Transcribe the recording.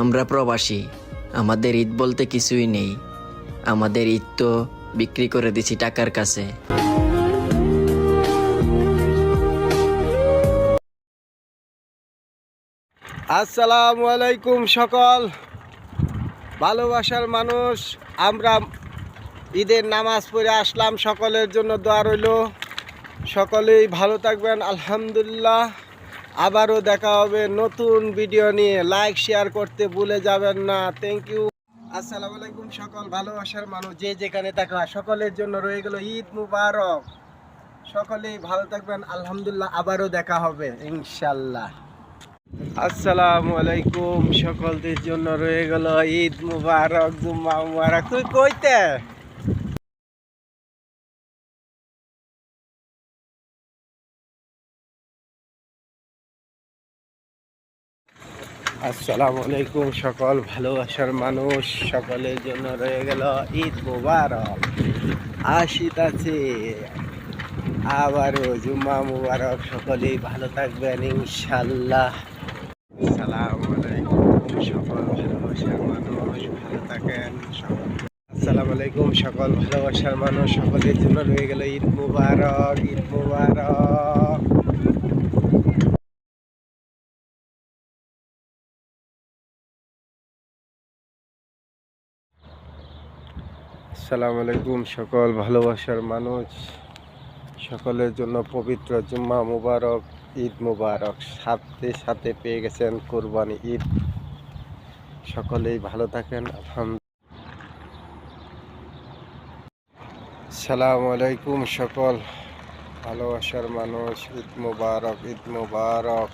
আমরা প্রবাসী, আমাদের ঈদ বলতে কিছুই নেই। আমাদের ঈদ তো বিক্রি করে দিছি টাকার কাছে। আসসালামু আলাইকুম সকল ভালোবাসার মানুষ। আমরা ঈদের নামাজ পড়ে আসলাম, সকলের জন্য দোয়া রইল। সকলেই ভালো থাকবেন, আলহামদুলিল্লাহ। আবারও দেখা হবে নতুন ভিডিও নিয়ে। লাইক শেয়ার করতে ভুলে যাবেন না। Thank you. আসসালামু আলাইকুম সকল ভালোবাসার মানুষ, যে যেখানে থাকা সকলের জন্য রয়ে গেল ঈদ মুবারক। সকলেই ভালো থাকবেন, আলহামদুলিল্লাহ। আবারও দেখা হবে ইনশাল্লাহ। আসসালামু আলাইকুম, সকলদের জন্য রয়ে গেল ঈদ মুবারক, জুম্মা মুবারক। তুই কইতে? আসসালামু আলাইকুম সকল ভালোবাসার মানুষ, সকলের জন্য রয়ে গেল ঈদ মুবারক। আসিতাছে আবারও জুম্মা মুবারক। সকলেই ভালো থাকবেন ইনশাল্লাহ। আসসালামু আলাইকুম সকল ভালোবাসার মানুষ, ভালো থাকেন সকল। আসসালামু আলাইকুম সকল ভালোবাসার মানুষ, সকলের জন্য রয়ে গেল ঈদ মুবারক, ঈদ মুবারক। আসসালামু আলাইকুম সকল ভালোবাসার মানুষ, সকলের জন্য পবিত্র জুম্মা মুবারক, ঈদ মুবারক। সাথে সাথে পেয়ে গেছেন কোরবানি ঈদ। সকলেই ভালো থাকেন, আলহামদুলিল্লাহ। আসসালামু আলাইকুম সকল ভালোবাসার মানুষ, ঈদ মুবারক, ঈদ মুবারক।